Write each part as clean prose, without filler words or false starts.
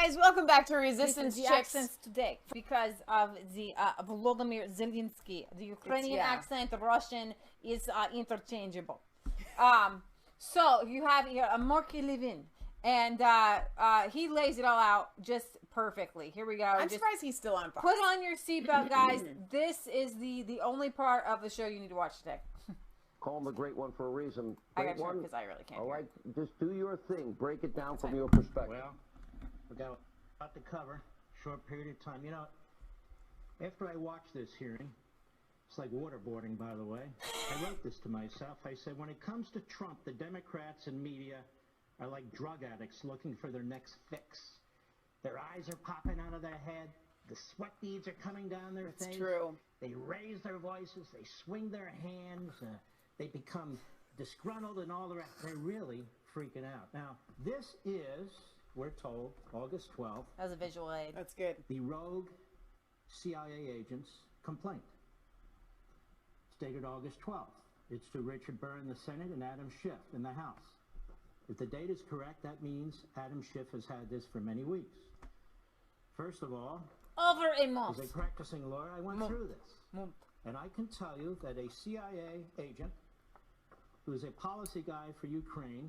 guys, welcome back to Resistance the Chicks. accents today because of the Volodymyr Zelensky. The Ukrainian accent, the Russian is interchangeable. So you have here a Marky Levin, and he lays it all out just perfectly. Here we go. I'm surprised he's still on Fox. Put on your seatbelt, guys. This is the only part of the show you need to watch today. Call him the great one for a reason. I got you because I really can't. All right, just do your thing. Break it down from your perspective. Well, we got a lot to cover. Short period of time. You know, after I watched this hearing, it's like waterboarding, by the way. I wrote this to myself. I said, when it comes to Trump, the Democrats and media are like drug addicts looking for their next fix. Their eyes are popping out of their head. The sweat beads are coming down their face. It's true. They raise their voices. They swing their hands. They become disgruntled and all the rest. They're really freaking out. Now, this is, we're told, August 12th. As a visual aid. That's good. The rogue CIA agent's complaint. It's dated August 12th. It's to Richard Burr in the Senate and Adam Schiff in the House. If the date is correct, that means Adam Schiff has had this for many weeks. First of all, over a month. As a practicing lawyer, I went through this. And I can tell you that a CIA agent who's a policy guy for Ukraine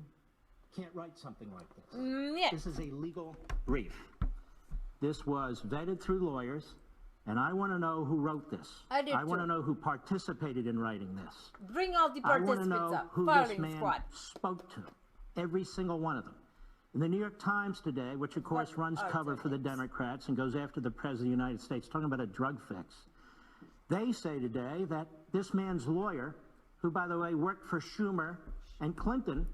can't write something like this. Yeah. This is a legal brief. This was vetted through lawyers, and I want to know who wrote this. I want to know who participated in writing this. Bring all the participants I want to know up. who this man spoke to. Every single one of them. In the New York Times today, which of course runs cover for the Democrats and goes after the President of the United States, talking about a drug fix, they say today that this man's lawyer, who, by the way, worked for Schumer and Clinton,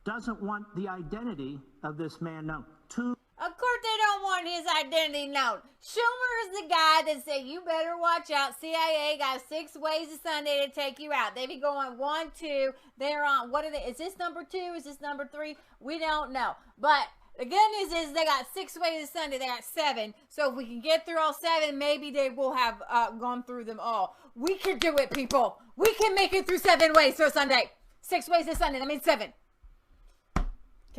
doesn't want the identity of this man known. Of course they don't want his identity known. Schumer is the guy that said, you better watch out. CIA got 6 ways to Sunday to take you out. They be going 1, 2. They're on, what are they? Is this number 2? Is this number 3? We don't know. But the good news is they got 6 ways to Sunday. They got 7. So if we can get through all 7, maybe they will have gone through them all. We can do it, people. We can make it through 7 ways to Sunday. 6 ways to Sunday. That means 7.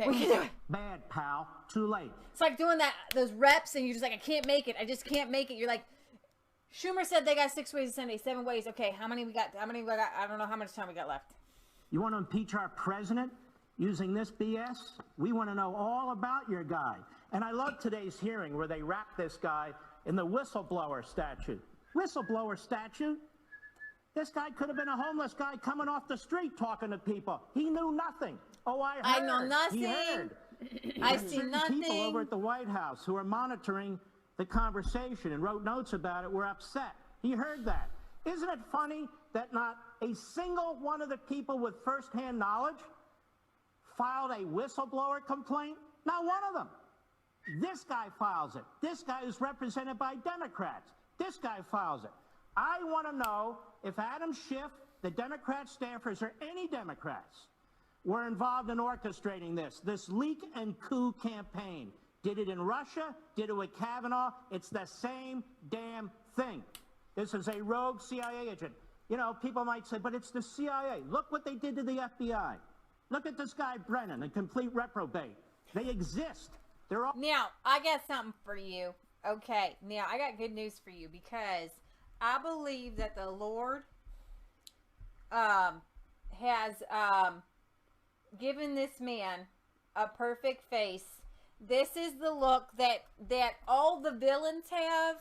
Okay. We can do it. Bad, pal. Too late. It's like doing those reps and you're just like, I can't make it. I just can't make it. You're like, Schumer said they got 6 ways to Sunday, 7 ways. Okay, how many we got? I don't know how much time we got left. You want to impeach our president using this BS? We want to know all about your guy. And I love today's hearing where they wrap this guy in the whistleblower statute. Whistleblower statute? This guy could have been a homeless guy coming off the street talking to people. He knew nothing. Oh, I heard. I know nothing. He heard. I see nothing. People over at the White House who are monitoring the conversation and wrote notes about it were upset. He heard that. Isn't it funny that not a single one of the people with firsthand knowledge filed a whistleblower complaint? Not one of them. This guy files it. This guy is represented by Democrats. This guy files it. I want to know if Adam Schiff, the Democrat staffers, or any Democrats were involved in orchestrating this leak and coup campaign. Did it in Russia? Did it with Kavanaugh? It's the same damn thing. This is a rogue CIA agent. You know, people might say, but it's the CIA. Look what they did to the FBI. Look at this guy, Brennan, a complete reprobate. They exist. They're all... Now, I got something for you. Okay, now I got good news for you because I believe that the Lord has given this man a perfect face. This is the look that all the villains have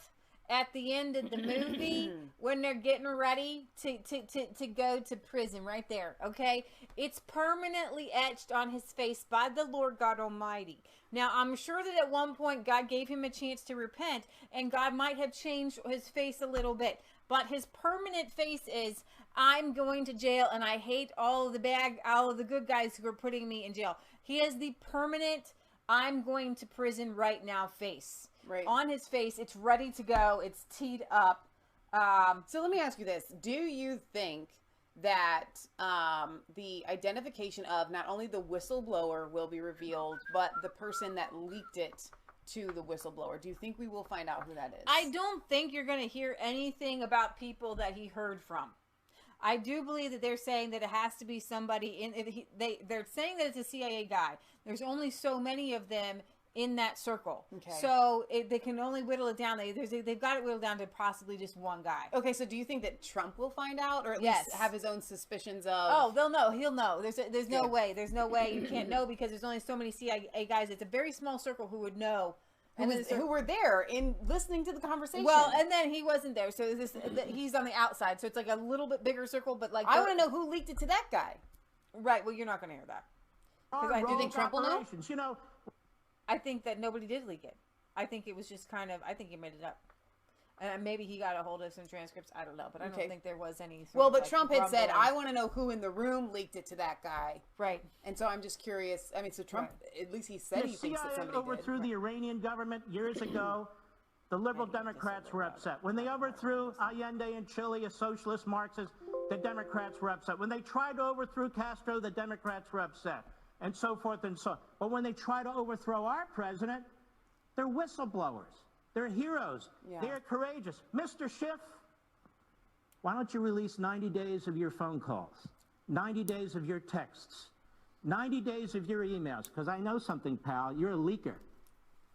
at the end of the movie when they're getting ready to go to prison right there, okay? It's permanently etched on his face by the Lord God Almighty. Now, I'm sure that at one point God gave him a chance to repent and God might have changed his face a little bit. But his permanent face is, I'm going to jail and I hate all of the good guys who are putting me in jail. He has the permanent, I'm going to prison right now face. Right. On his face, it's ready to go. It's teed up. So let me ask you this. Do you think that the identification of not only the whistleblower will be revealed, but the person that leaked it to the whistleblower? Do you think we will find out who that is? I don't think you're going to hear anything about people that he heard from. I do believe that they're saying that it has to be somebody they're saying that it's a CIA guy. There's only so many of them in that circle. Okay. So they can only whittle it down. They've got it whittled down to possibly just one guy. Okay, so do you think that Trump will find out, or at Yes. least have his own suspicions of? Oh, they'll know. He'll know. There's no Good. way. There's no way you can't know because there's only so many CIA guys. It's a very small circle who would know. Who were there in listening to the conversation? Well, and then he wasn't there, so he's on the outside. So it's like a little bit bigger circle, but like I want to know who leaked it to that guy. Right. Well, you're not going to hear that. Do you think Trump will know? You know, I think that nobody did leak it. I think it was just kind of. I think he made it up. And maybe he got a hold of some transcripts. I don't know, but I don't think there was any. Well, but Trump had said, "I want to know who in the room leaked it to that guy." Right. And so I'm just curious. I mean, so Trump, at least he said he thinks that somebody overthrew the Iranian government years ago. The liberal Democrats were upset. When they overthrew Allende in Chile, a socialist Marxist, the Democrats were upset. When they tried to overthrow Castro, the Democrats were upset, and so forth and so on. But when they try to overthrow our president, they're whistleblowers. They're heroes. Yeah. They're courageous. Mr. Schiff, why don't you release 90 days of your phone calls, 90 days of your texts, 90 days of your emails? Because I know something, pal. You're a leaker.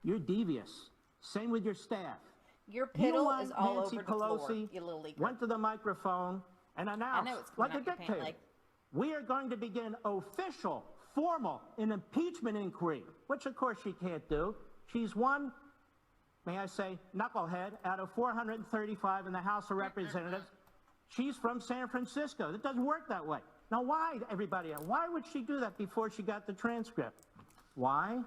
You're devious. Same with your staff. Your piddle is all Nancy over the floor, Pelosi you little leaker. went to the microphone and announced, like a dictator, we are going to begin official, formal, an impeachment inquiry, which of course she can't do. She's one, may I say, knucklehead out of 435 in the House of Representatives. She's from San Francisco. It doesn't work that way. Now, why, everybody, why would she do that before she got the transcript? Why?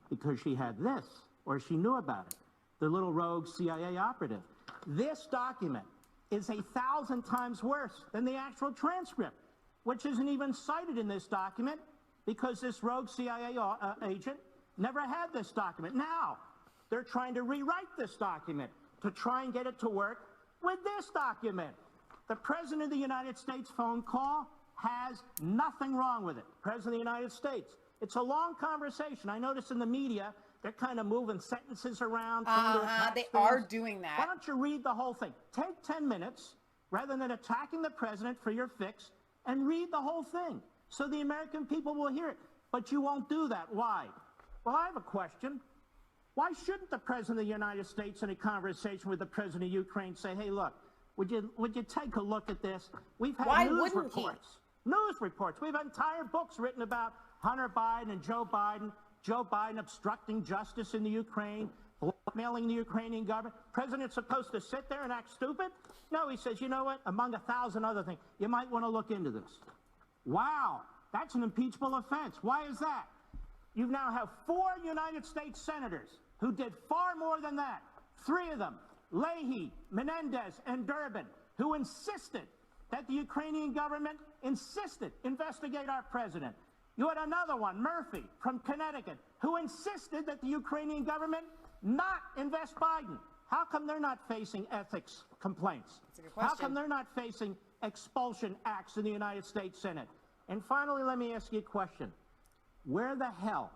Because she had this, or she knew about it, the little rogue CIA operative. This document is 1,000 times worse than the actual transcript, which isn't even cited in this document because this rogue CIA agent never had this document. Now, they're trying to rewrite this document to try and get it to work with this document. The President of the United States phone call has nothing wrong with it. President of the United States. It's a long conversation. I notice in the media, they're kind of moving sentences around. They are doing that. Why don't you read the whole thing? Take 10 minutes, rather than attacking the president for your fix, and read the whole thing so the American people will hear it. But you won't do that. Why? Well, I have a question. Why shouldn't the President of the United States in a conversation with the President of Ukraine say, hey, look, would you take a look at this? We've had news reports. News reports. We've had entire books written about Hunter Biden and Joe Biden obstructing justice in the Ukraine, blackmailing the Ukrainian government. President's supposed to sit there and act stupid? No, he says, you know what? Among 1,000 other things, you might want to look into this. Wow, that's an impeachable offense. Why is that? You now have 4 United States senators who did far more than that. 3 of them, Leahy, Menendez, and Durbin, who insisted that the Ukrainian government investigate our president. You had another one, Murphy, from Connecticut, who insisted that the Ukrainian government not invest Biden. How come they're not facing ethics complaints? That's a good question. How come they're not facing expulsion acts in the United States Senate? And finally, let me ask you a question. Where the hell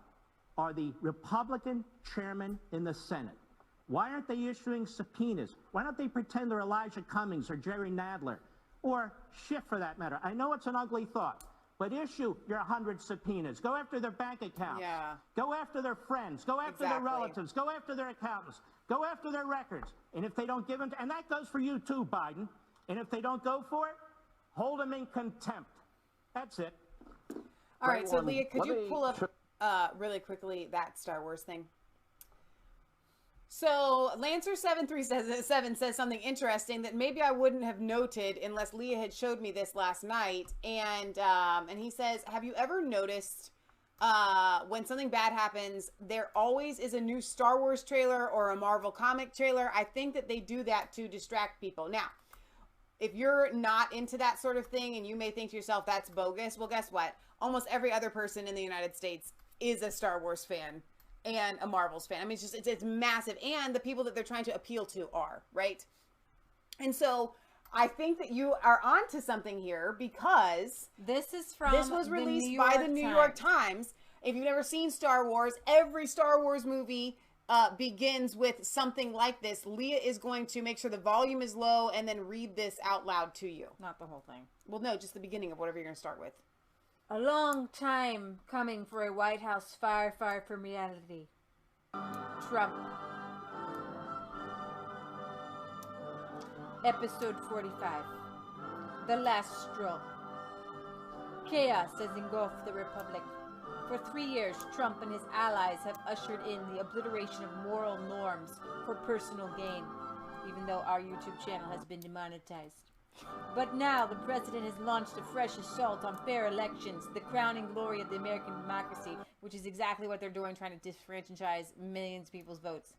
are the Republican chairmen in the Senate? Why aren't they issuing subpoenas? Why don't they pretend they're Elijah Cummings or Jerry Nadler or Schiff for that matter? I know it's an ugly thought, but issue your 100 subpoenas. Go after their bank accounts. Yeah. Go after their friends. Go after their relatives. Go after their accountants. Go after their records. And if they don't give them, and that goes for you too, Biden. And if they don't go for it, hold them in contempt. That's it. All right, so Leah, could you pull up really quickly that Star Wars thing? So Lancer737 says something interesting that maybe I wouldn't have noted unless Leah had showed me this last night. And he says, have you ever noticed when something bad happens, there always is a new Star Wars trailer or a Marvel comic trailer? I think that they do that to distract people. Now, if you're not into that sort of thing and you may think to yourself, that's bogus, well, guess what? Almost every other person in the United States is a Star Wars fan and a Marvel's fan. I mean, it's massive. And the people that they're trying to appeal to are, right? And so I think that you are onto something here because this was released by the New York Times. If you've never seen Star Wars, every Star Wars movie begins with something like this. Leah is going to make sure the volume is low and then read this out loud to you. Not the whole thing. Well, no, just the beginning of whatever you're going to start with. A long time coming for a White House far, far from reality. Trump. Episode 45. The last straw. Chaos has engulfed the Republic. For 3 years, Trump and his allies have ushered in the obliteration of moral norms for personal gain, even though our YouTube channel has been demonetized. But now the president has launched a fresh assault on fair elections, the crowning glory of the American democracy, which is exactly what they're doing, trying to disfranchise millions of people's votes.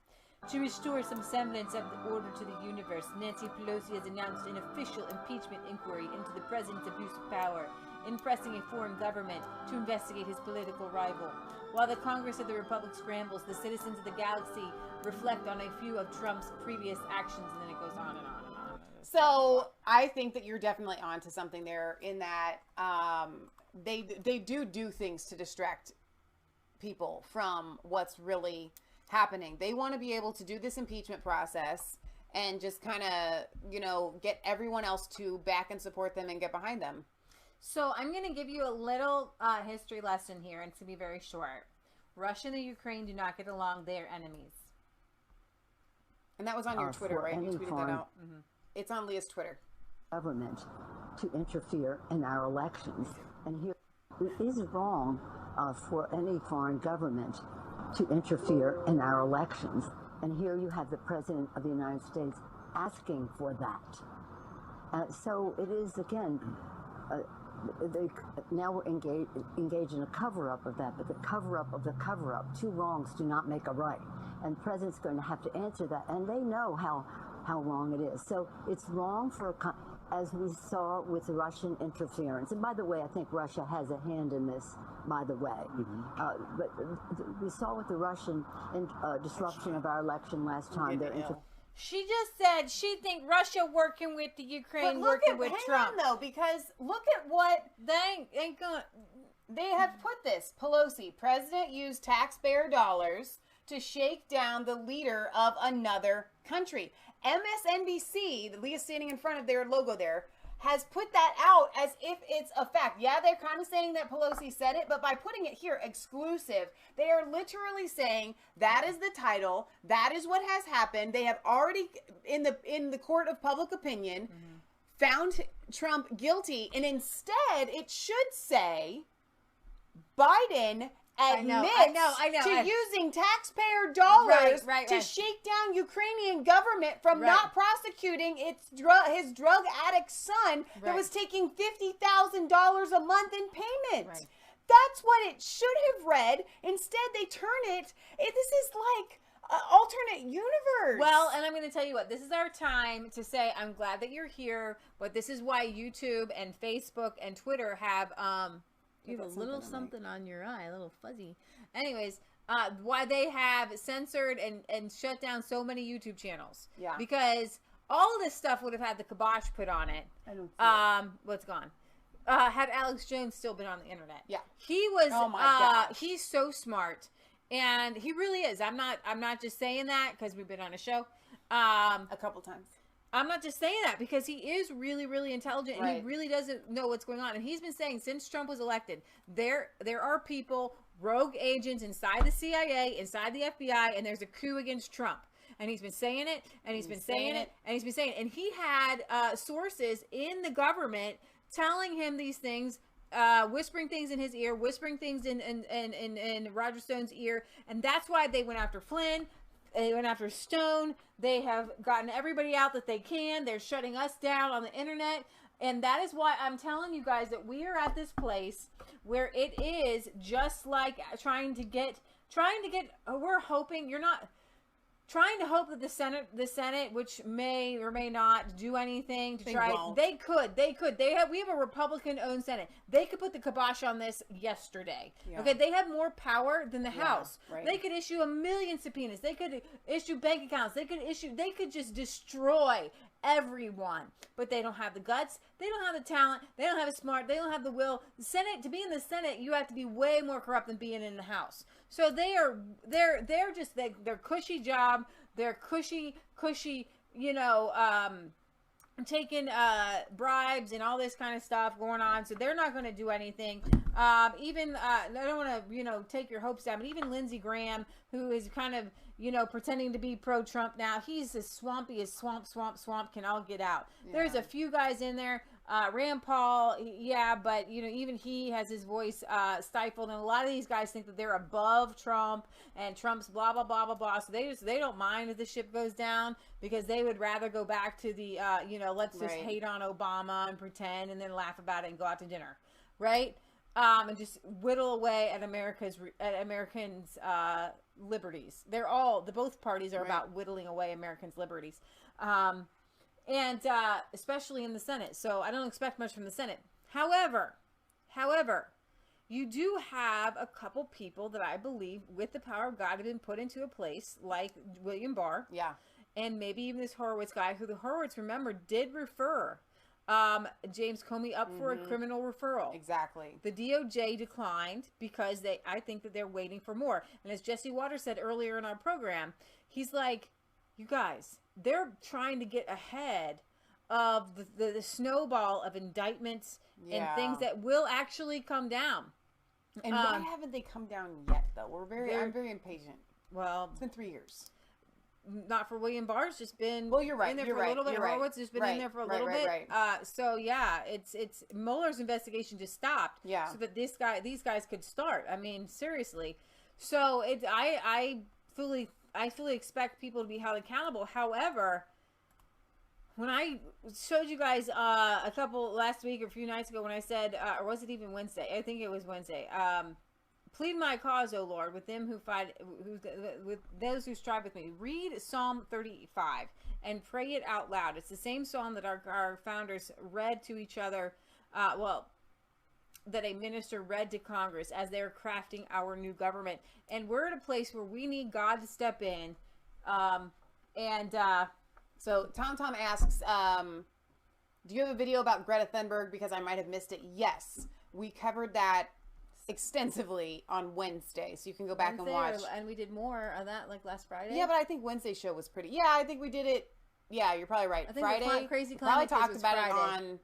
To restore some semblance of the order to the universe, Nancy Pelosi has announced an official impeachment inquiry into the president's abuse of power, impressing a foreign government to investigate his political rival. While the Congress of the Republic scrambles, the citizens of the galaxy reflect on a few of Trump's previous actions, and then it goes on and on and on. So I think that you're definitely onto something there in that they do things to distract people from what's really happening. They want to be able to do this impeachment process and just kind of, you know, get everyone else to back and support them and get behind them. So I'm going to give you a little history lesson here, and it's going to be very short. Russia and the Ukraine do not get along. They are enemies. And that was on your Twitter, right? You tweeted that out. Mm-hmm. It's on Leah's Twitter. Government to interfere in our elections. And here it is wrong for any foreign government to interfere in our elections. And here you have the President of the United States asking for that. So it is, again, now we're engaged in a cover-up of that, but the cover-up of the cover-up. Two wrongs do not make a right. And the President's going to have to answer that. And they know how wrong it is. So it's wrong for, as we saw with the Russian interference. And by the way, I think Russia has a hand in this, by the way. Mm-hmm. But we saw with the Russian disruption of our election last time. She just said she think Russia working with the Ukraine, working with Trump. Hang on, though, because look at what they ain't gonna. They have put this. Pelosi, president used taxpayer dollars to shake down the leader of another country. MSNBC, Leah standing in front of their logo there, has put that out as if it's a fact. Yeah, they're kind of saying that Pelosi said it, but by putting it here, exclusive, they are literally saying that is the title, that is what has happened. They have already, in the court of public opinion, found Trump guilty, and instead it should say Biden admits to using taxpayer dollars to shake down Ukrainian government from not prosecuting his drug addict son that was taking $50,000 a month in payment. That's what it should have read. Instead, they turn it. This is like an alternate universe. Well, and I'm going to tell you what. This is our time to say I'm glad that you're here, but this is why YouTube and Facebook and Twitter have you have a little something on your eye, a little fuzzy. Anyways, why they have censored and shut down so many YouTube channels. Yeah. Because all of this stuff would have had the kibosh put on it. I don't see what's gone. Had Alex Jones still been on the internet. Yeah. He was he's so smart. And he really is. I'm not just saying that because we've been on a show. A couple times. I'm not just saying that because he is really, really intelligent and he really doesn't know what's going on. And he's been saying since Trump was elected, there are people, rogue agents inside the CIA, inside the FBI, and there's a coup against Trump. And he's been saying it, and he's been saying it, and he's been saying it. And he had sources in the government telling him these things, whispering things in his ear, whispering things in Roger Stone's ear. And that's why they went after Flynn. They went after Stone. They have gotten everybody out that they can. They're shutting us down on the internet. And that is why I'm telling you guys that we are at this place where it is just like trying to get, we're hoping, you're not, trying to hope that the Senate, which may or may not do anything to we have a Republican-owned Senate. They could put the kibosh on this yesterday. Yeah. Okay, they have more power than the House. Right. They could issue 1 million subpoenas. They could issue bank accounts. They could just destroy everyone. But they don't have the guts. They don't have the talent. They don't have the smart. They don't have the will. The Senate, to be in the Senate, you have to be way more corrupt than being in the House. So they're just their cushy job, their cushy, taking bribes and all this kind of stuff going on, so they're not going to do anything. Even I don't want to take your hopes down, but even Lindsey Graham, who is kind of pretending to be pro-Trump now, he's as swampy as swamp can all get out. Yeah. There's a few guys in there. Rand Paul, yeah, but even he has his voice stifled, and a lot of these guys think that they're above Trump, and Trump's blah blah blah blah blah. So they don't mind if the ship goes down, because they would rather go back to the let's just hate on Obama and pretend, and then laugh about it and go out to dinner, right? And just whittle away at Americans' liberties. Both parties are about whittling away Americans' liberties. And especially in the Senate. So I don't expect much from the Senate. However, you do have a couple people that I believe, with the power of God, have been put into a place, like William Barr. Yeah. And maybe even this Horowitz guy, who the Horowitz, remember, did refer James Comey up for a criminal referral. Exactly. The DOJ declined because I think that they're waiting for more. And as Jesse Waters said earlier in our program, he's like, you guys, they're trying to get ahead of the snowball of indictments and things that will actually come down. And why haven't they come down yet, though? I'm very impatient. Well, it's been 3 years. Not for William Barr. It's just been you're right. in there for a little bit. Horowitz has been in there for a little bit. So yeah, it's Mueller's investigation just stopped. Yeah. So that these guys could start. I mean, seriously. So I fully expect people to be held accountable. However, when I showed you guys a couple last week or a few nights ago, when I said, or was it even Wednesday? I think it was Wednesday. Plead my cause, O Lord, with them who fight, with those who strive with me. Read Psalm 35 and pray it out loud. It's the same psalm that our founders read to each other. That a minister read to Congress as they're crafting our new government. And we're at a place where we need God to step in. So Tom asks, do you have a video about Greta Thunberg? Because I might have missed it. Yes, we covered that extensively on Wednesday, so you can go back and watch. And we did more of that like last Friday. Yeah, but I think Wednesday's show was pretty. Yeah, I think we did it. Yeah, you're probably right. I think Friday, Crazy probably talked about it on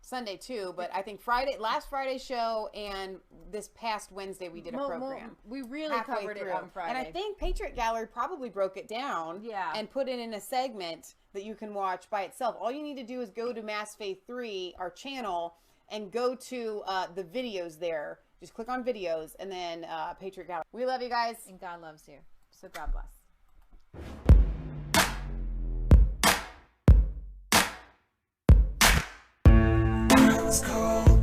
Sunday too, but I think last Friday's show and this past Wednesday we did a program. We really covered it on Friday. And I think Patriot Gallery probably broke it down and put it in a segment that you can watch by itself. All you need to do is go to Mass Faith 3, our channel, and go to the videos there. Just click on videos and then Patriot Gallery. We love you guys. And God loves you. So God bless. Let's go.